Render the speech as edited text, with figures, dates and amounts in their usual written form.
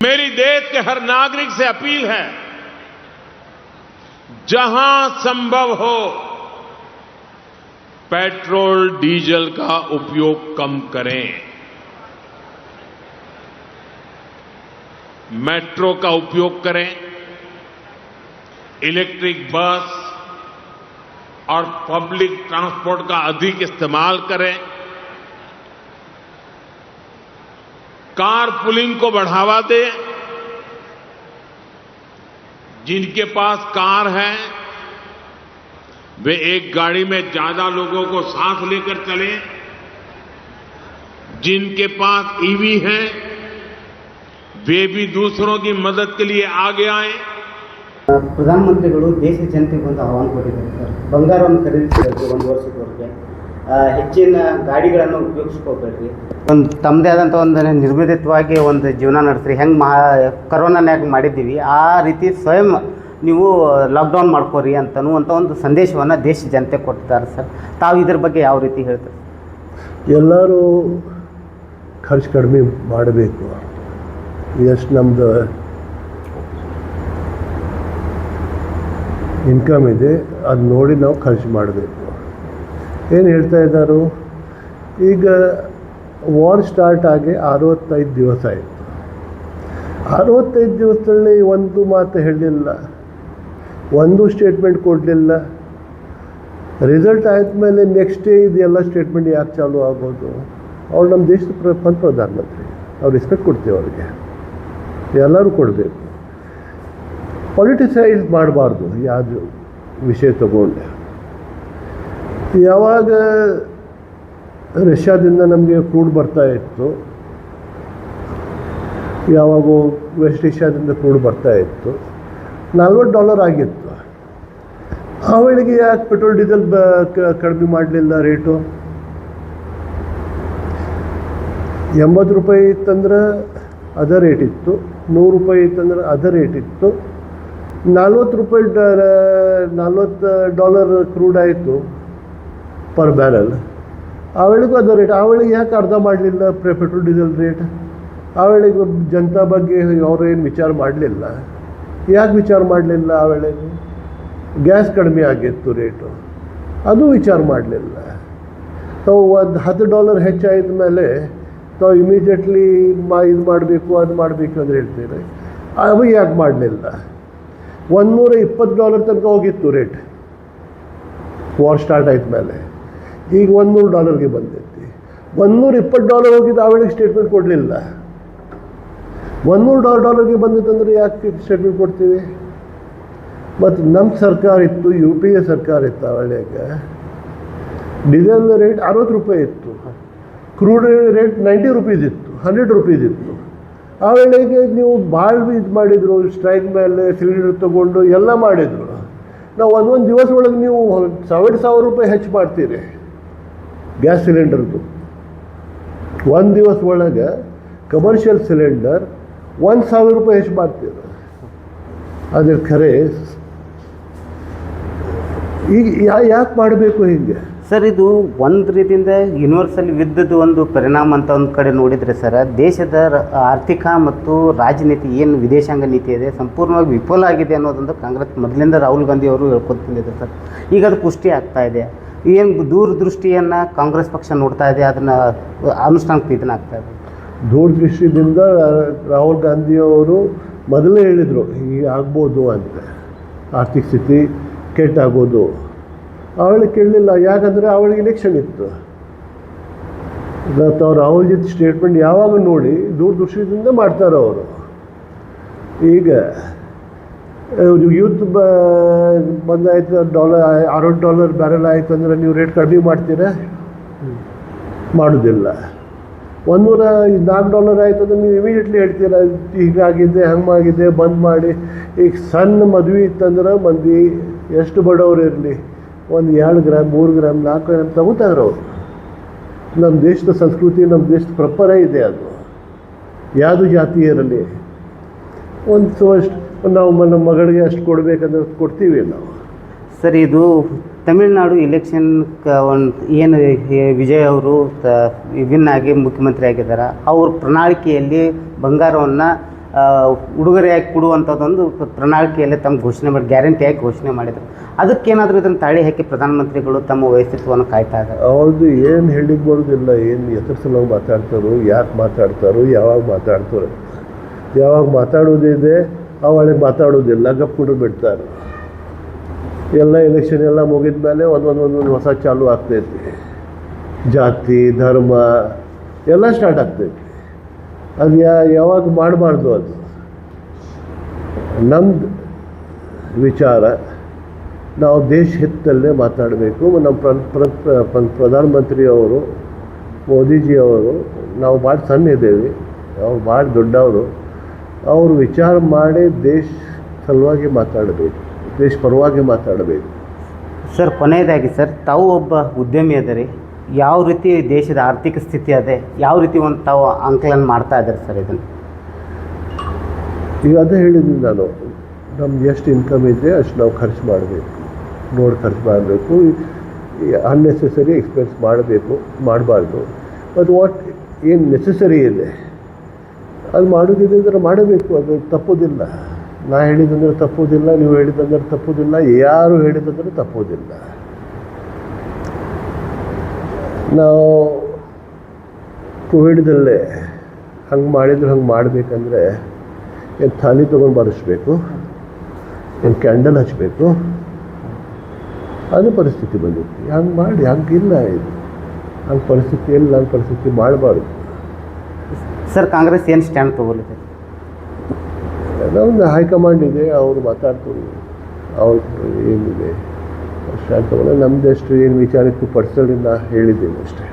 मेरी देश के हर नागरिक से अपील है, जहां संभव हो पेट्रोल डीजल का उपयोग कम करें, मेट्रो का उपयोग करें, इलेक्ट्रिक बस और पब्लिक ट्रांसपोर्ट का अधिक इस्तेमाल करें, कार पुलिंग को बढ़ावा दें। जिनके पास कार है वे एक गाड़ी में ज्यादा लोगों को साथ लेकर चलें। जिनके पास ईवी है वे भी दूसरों की मदद के लिए आगे आए। ಪ್ರಧಾನಮಂತ್ರಿಗಳು ದೇಶ ಜನತೆಗೆ ಒಂದು ಆಹ್ವಾನ ಕೊಟ್ಟಿದ್ದಾರೆ ಸರ್. ಬಂಗಾರವನ್ನು ಖರೀದಿಸಬೇಕು, 1 ವರ್ಷದವರೆಗೆ ಹೆಚ್ಚಿನ ಗಾಡಿಗಳನ್ನು ಉಪಯೋಗಿಸ್ಕೋಬೇಡ್ರಿ, ಒಂದು ತಮ್ಮದೇ ಆದಂಥ ಒಂದು ನಿರ್ಮಿತವಾಗಿ ಒಂದು ಜೀವನ ನಡೆಸ್ರಿ. ಹೆಂಗೆ ಕರೋನಾನ್ಯಾಗ ಮಾಡಿದ್ದೀವಿ ಆ ರೀತಿ ಸ್ವಯಂ ನೀವು ಲಾಕ್ಡೌನ್ ಮಾಡ್ಕೋರಿ ಅಂತನ್ನುವಂಥ ಒಂದು ಸಂದೇಶವನ್ನು ದೇಶ ಜನತೆ ಕೊಟ್ಟಿದ್ದಾರೆ ಸರ್. ತಾವು ಇದ್ರ ಬಗ್ಗೆ ಯಾವ ರೀತಿ ಹೇಳ್ತಾರೆ? ಎಲ್ಲರೂ ಖರ್ಚು ಕಡಿಮೆ ಮಾಡಬೇಕು. ಎಷ್ಟು ನಮ್ಮದು ಇನ್ಕಮ್ ಇದೆ ಅದು ನೋಡಿ ನಾವು ಖರ್ಚು ಮಾಡಬೇಕು. ಏನು ಹೇಳ್ತಾ ಇದ್ದಾರೆ, ಈಗ ವಾರ್ ಸ್ಟಾರ್ಟ್ ಆಗಿ 65 ದಿವಸ ಆಯಿತು. 65 ದಿವಸದಲ್ಲಿ ಒಂದು ಮಾತು ಹೇಳಲಿಲ್ಲ, ಒಂದು ಸ್ಟೇಟ್ಮೆಂಟ್ ಕೊಡಲಿಲ್ಲ. ರಿಸಲ್ಟ್ ಆದಮೇಲೆ ನೆಕ್ಸ್ಟ್ ಡೇ ಇದೆಲ್ಲ ಸ್ಟೇಟ್ಮೆಂಟ್ ಯಾಕೆ ಚಾಲೂ ಆಗೋದು? ಅವ್ರು ನಮ್ಮ ದೇಶದ ಪ್ರಧಾನಮಂತ್ರಿ, ನಾವು ರೆಸ್ಪೆಕ್ಟ್ ಕೊಡ್ತೀವಿ ಅವ್ರಿಗೆ, ಎಲ್ಲರೂ ಕೊಡಬೇಕು. ಪೊಲಿಟಿಸೈಸ್ ಮಾಡಬಾರ್ದು ಯಾವುದು ವಿಷಯ ತಗೊಂಡೆ. ಯಾವಾಗ ರಷ್ಯಾದಿಂದ ನಮಗೆ ಕ್ರೂಡ್ ಬರ್ತಾ ಇತ್ತು, ಯಾವಾಗ ವೆಸ್ಟ್ ಏಷ್ಯಾದಿಂದ ಕ್ರೂಡ್ ಬರ್ತಾ ಇತ್ತು, $40 ಆಗಿತ್ತು. ಆ ವೇಳೆಗೆ ಯಾಕೆ ಪೆಟ್ರೋಲ್ ಡೀಸೆಲ್ ಕಡಿಮೆ ಮಾಡಲಿಲ್ಲ ರೇಟು? $80 ಇತ್ತಂದ್ರೆ ಅದ ರೇಟ್ ಇತ್ತು, $100 ಇತ್ತಂದ್ರೆ ಅದ ರೇಟ್ ಇತ್ತು. $40 ಕ್ರೂಡ್ ಆಯಿತು ಪರ್ ಬ್ಯಾರಲ್. ಆ ವೇಳೆಗೂ ಅದ ರೇಟ್. ಆ ವೇಳೆಗೆ ಯಾಕೆ ಅರ್ಧ ಮಾಡಲಿಲ್ಲ ಪೆಟ್ರೋಲ್ ಡೀಸೆಲ್ ರೇಟ್? ಆ ವೇಳೆಗೆ ಜನತಾ ಬಗ್ಗೆ ಅವರೇನು ವಿಚಾರ ಮಾಡಲಿಲ್ಲ. ಯಾಕೆ ವಿಚಾರ ಮಾಡಲಿಲ್ಲ? ಆ ವೇಳೆಗೆ ಗ್ಯಾಸ್ ಕಡಿಮೆ ಆಗಿತ್ತು ರೇಟು, ಅದು ವಿಚಾರ ಮಾಡಲಿಲ್ಲ. ತಾವು ಒಂದು $10 ಹೆಚ್ಚಾಯ್ದ ಮೇಲೆ ತಾವು ಇಮಿಡಿಯೇಟ್ಲಿ ಇದು ಮಾಡಬೇಕು ಅದು ಮಾಡಬೇಕು ಅಂತ ಹೇಳ್ತೀರಿ. ಅವು ಯಾಕೆ ಮಾಡಲಿಲ್ಲ? $120 ತನಕ ಹೋಗಿತ್ತು ರೇಟ್ ವಾರ್ ಸ್ಟಾರ್ಟ್ ಆಯ್ತ ಮೇಲೆ. ಈಗ $100ಗೆ ಬಂದೈತಿ. $120 ಹೋಗಿದ್ದು ಆ ವೇಳೆಗೆ ಸ್ಟೇಟ್ಮೆಂಟ್ ಕೊಡಲಿಲ್ಲ. $100ಗೆ ಬಂದಿತ್ತಂದ್ರೆ ಯಾಕೆ ಸ್ಟೇಟ್ಮೆಂಟ್ ಕೊಡ್ತೀವಿ? ಮತ್ತು ನಮ್ಮ ಸರ್ಕಾರ ಇತ್ತು, UPA ಸರ್ಕಾರ ಇತ್ತು. ಆ ವೇಳೆಗೆ ಡೀಸೆಲ್ ರೇಟ್ $60 ಇತ್ತು, ಕ್ರೂಡ್ ರೇಟ್ $90 ಇತ್ತು, $100 ಇತ್ತು. ಆ ವೇಳೆಗೆ ನೀವು ಭಾಳ ಇದು ಮಾಡಿದರು, ಸ್ಟ್ರೈಕ್ ಮೇಲೆ ಸಿಲಿಂಡರ್ ತೊಗೊಂಡು ಎಲ್ಲ ಮಾಡಿದರು. ನಾವು ಒಂದೊಂದು ದಿವಸ ಒಳಗೆ ನೀವು $1,000 ಹೆಚ್ಚು ಮಾಡ್ತೀರಿ ಗ್ಯಾಸ್ ಸಿಲಿಂಡರ್ದು. ಒಂದು ದಿವಸ ಒಳಗೆ ಕಮರ್ಷಿಯಲ್ ಸಿಲಿಂಡರ್ $1,000 ಹೆಚ್ಚು ಮಾಡ್ತೀರ. ಅದ್ರ ಖರೆ ಈಗ ಯಾಕೆ ಮಾಡಬೇಕು ಹೀಗೆ ಸರ್? ಇದು ಒಂದು ರೀತಿಯಿಂದ ಯೂನಿವರ್ಸಲ್ ಯುದ್ಧದ ಒಂದು ಪರಿಣಾಮ ಅಂತ ಒಂದು ಕಡೆ ನೋಡಿದರೆ ಸರ್, ದೇಶದ ಆರ್ಥಿಕ ಮತ್ತು ರಾಜನೀತಿ ಏನು ವಿದೇಶಾಂಗ ನೀತಿ ಇದೆ ಸಂಪೂರ್ಣವಾಗಿ ವಿಫಲ ಆಗಿದೆ ಅನ್ನೋದೊಂದು ಕಾಂಗ್ರೆಸ್ ಮೊದಲಿಂದ ರಾಹುಲ್ ಗಾಂಧಿ ಅವರು ಹೇಳ್ಕೊತ ಬಂದಿದ್ದಾರೆ ಸರ್. ಈಗ ಅದು ಪುಷ್ಟಿ ಆಗ್ತಾ ಇದೆ. ಏನು ದೂರದೃಷ್ಟಿಯನ್ನು ಕಾಂಗ್ರೆಸ್ ಪಕ್ಷ ನೋಡ್ತಾ ಇದೆ, ಅದನ್ನು ಅನುಷ್ಠಾನಕ್ಕೆ ಇದನ್ನ ಆಗ್ತಾ ಇದೆ. ದೂರದೃಷ್ಟಿಯಿಂದ ರಾಹುಲ್ ಗಾಂಧಿಯವರು ಮೊದಲೇ ಹೇಳಿದರು ಹೀಗೆ ಆಗ್ಬೋದು ಅಂತ, ಆರ್ಥಿಕ ಸ್ಥಿತಿ ಕೆಟ್ಟಾಗೋದು. ಅವಳಿಗೆ ಕೇಳಲಿಲ್ಲ, ಯಾಕಂದರೆ ಅವಳಿಗೆ ಇಲೆಕ್ಷನ್ ಇತ್ತು. ತಾವು ರಾಹುಲ್ ಜಿ ಸ್ಟೇಟ್ಮೆಂಟ್ ಯಾವಾಗ ನೋಡಿ ದೂರದೃಷ್ಟಿಯಿಂದ ಮಾಡ್ತಾರೆ ಅವರು. ಈಗ ಯೂತ್ ಬಂದಾಯ್ತು, $60 ಬ್ಯಾರಲ್ ಆಯಿತು ಅಂದರೆ ನೀವು ರೇಟ್ ಕಡಿಮೆ ಮಾಡ್ತೀರಾ? ಮಾಡೋದಿಲ್ಲ. $104 ಆಯಿತು ಅಂದರೆ ನೀವು ಇಮಿಡಿಯೇಟ್ಲಿ ಹೇಳ್ತೀರಾ ಹೀಗಾಗಿದೆ ಹಂಗಾಗಿದೆ ಬಂದ್ ಮಾಡಿ. ಈಗ ಸಣ್ಣ ಮದುವೆ ಇತ್ತಂದ್ರೆ ಮಂದಿ ಎಷ್ಟು ಬಡವರು ಇರಲಿ, ಒಂದು 2 ಗ್ರಾಮ್ 3 ಗ್ರಾಮ್ 4 ಗ್ರಾಮ್ ತಗೋತಾರೆ ಅವರು. ನಮ್ಮ ದೇಶದ ಸಂಸ್ಕೃತಿ, ನಮ್ಮ ದೇಶದ ಪರಂಪರೆ ಇದೆ. ಅದು ಯಾವುದು ಜಾತಿ ಇರಲಿ, ಒಂದು ಅಷ್ಟು ನಾವು ನಮ್ಮ ಮಗಳಿಗೆ ಅಷ್ಟು ಕೊಡಬೇಕಂದ್ರೆ ಕೊಡ್ತೀವಿ ನಾವು. ಸರ್, ಇದು ತಮಿಳುನಾಡು ಇಲೆಕ್ಷನ್ ಒಂದು ಏನು ವಿಜಯ್ ಅವರು ವಿನ್ ಆಗಿ ಮುಖ್ಯಮಂತ್ರಿ ಆಗಿದ್ದಾರೆ, ಅವ್ರ ಪ್ರಣಾಳಿಕೆಯಲ್ಲಿ ಬಂಗಾರವನ್ನು ಉಡುಗೊರೆಯಾಗಿ ಕೊಡುವಂಥದ್ದೊಂದು ಪ್ರಣಾಳಿಕೆಯಲ್ಲಿ ತಮ್ಮ ಘೋಷಣೆ ಮಾಡಿ ಗ್ಯಾರಂಟಿಯಾಗಿ ಘೋಷಣೆ ಮಾಡಿದರು. ಅದಕ್ಕೇನಾದರೂ ಇದನ್ನು ತಾಳಿ ಹಾಕಿ ಪ್ರಧಾನಮಂತ್ರಿಗಳು ತಮ್ಮ ವೈಯಕ್ತಿತ್ವವನ್ನು ಕಾಯ್ತಾ ಇದ್ದಾರೆ. ಅವ್ರದ್ದು ಏನು ಹೇಳಿಕ್ ಬರೋದಿಲ್ಲ, ಏನು ಎದುರಿಸಲು ಮಾತಾಡ್ತಾರೋ, ಯಾಕೆ ಮಾತಾಡ್ತಾರೋ, ಯಾವಾಗ ಮಾತಾಡ್ತಾರೆ. ಯಾವಾಗ ಮಾತಾಡೋದಿದೆ ಅವಾಗೆ ಮಾತಾಡೋದಿಲ್ಲ, ಗಪ್ಪಿಟ್ಟು ಬಿಡ್ತಾರೆ. ಎಲ್ಲ ಎಲೆಕ್ಷನ್ ಎಲ್ಲ ಮುಗಿದ ಮೇಲೆ ಒಂದೊಂದು ಹೊಸ ಚಾಲು ಆಗ್ತೈತಿ. ಜಾತಿ ಧರ್ಮ ಎಲ್ಲ ಸ್ಟಾರ್ಟ್ ಆಗ್ತೈತಿ. ಅದು ಯಾವಾಗ ಮಾಡಬಾರ್ದು. ಅದು ನಮ್ಮದು ವಿಚಾರ, ನಾವು ದೇಶ ಹಿತದಲ್ಲೇ ಮಾತಾಡಬೇಕು. ನಮ್ಮ ಪ್ರಧಾನಮಂತ್ರಿಯವರು ಮೋದಿಜಿಯವರು, ನಾವು ಭಾಳ ಸಣ್ಣ ಇದ್ದೇವೆ, ಅವ್ರು ಭಾಳ ದೊಡ್ಡವರು. ಅವರು ವಿಚಾರ ಮಾಡಿ ದೇಶ ಸಲುವಾಗಿ ಮಾತಾಡಬೇಕು, ದೇಶ ಪರವಾಗಿ ಮಾತಾಡಬೇಕು. ಸರ್, ಕೊನೆಯದಾಗಿ ಸರ್, ತಾವು ಒಬ್ಬ ಉದ್ಯಮಿ ಅದರಿ, ಯಾವ ರೀತಿ ದೇಶದ ಆರ್ಥಿಕ ಸ್ಥಿತಿ ಅದೇ, ಯಾವ ರೀತಿ ಒಂದು ತಾವು ಆಂಕಲನ ಮಾಡ್ತಾ ಇದ್ದಾರೆ ಸರ್ ಇದನ್ನು? ಈಗ ಅದೇ ಹೇಳಿದ್ದೀನಿ ನಾನು, ನಮ್ದು ಎಷ್ಟು ಇನ್ಕಮ್ ಇದೆ ಅಷ್ಟು ನಾವು ಖರ್ಚು ಮಾಡಬೇಕು, ನೋಡಿ ಖರ್ಚು ಮಾಡಬೇಕು. ಅನ್ನೆಸೆಸರಿ ಎಕ್ಸ್ಪೆನ್ಸ್ ಮಾಡಬಾರ್ದು. ಮತ್ತು ಏನು ನೆಸೆಸರಿ ಇದೆ ಅದು ಮಾಡೋದಿದೆ ಅಂದರೆ ಮಾಡಬೇಕು. ಅದು ತಪ್ಪೋದಿಲ್ಲ. ನಾ ಹೇಳಿದಂದ್ರೆ ತಪ್ಪೋದಿಲ್ಲ, ನೀವು ಹೇಳಿದಂದ್ರೆ ತಪ್ಪೋದಿಲ್ಲ, ಯಾರು ಹೇಳಿದಂದ್ರೆ ತಪ್ಪೋದಿಲ್ಲ. ನಾವು ಕೋವಿಡ್ದಲ್ಲೇ ಹಂಗೆ ಮಾಡಿದ್ರೆ ಹಂಗೆ ಮಾಡಬೇಕಂದ್ರೆ ಏನು ಥಾಲಿ ತೊಗೊಂಡು ಬರೆಸ್ಬೇಕು, ಏನು ಕ್ಯಾಂಡಲ್ ಹಚ್ಚಬೇಕು, ಅದು ಪರಿಸ್ಥಿತಿ ಬಂದಿತ್ತು. ಹಂಗೆ ಮಾಡಿ ಹಂಗಿಲ್ಲ, ಇದು ಹಂಗೆ ಪರಿಸ್ಥಿತಿ ಇಲ್ಲ, ಹಂಗೆ ಪರಿಸ್ಥಿತಿ ಮಾಡಬಾರ್ದು. ಸರ್, ಕಾಂಗ್ರೆಸ್ ಏನು ಸ್ಟ್ಯಾಂಡ್ ತೊಗೊಳಿದೆ? ನಮ್ಮದು ಹೈಕಮಾಂಡ್ ಇದೆ, ಅವರು ಮಾತಾಡ್ತಾರೆ. ಅವ್ರು ಏನಿದೆ ಸ್ಟ್ಯಾಂಡ್ ತೊಗೊಳ್ಳೋ. ನಮ್ಮದಷ್ಟು ಏನು ವಿಚಾರಕ್ಕೂ ಪರ್ಸನಲಿ ನಾ ಹೇಳಿದ್ದೀನಿ ಅಷ್ಟೇ.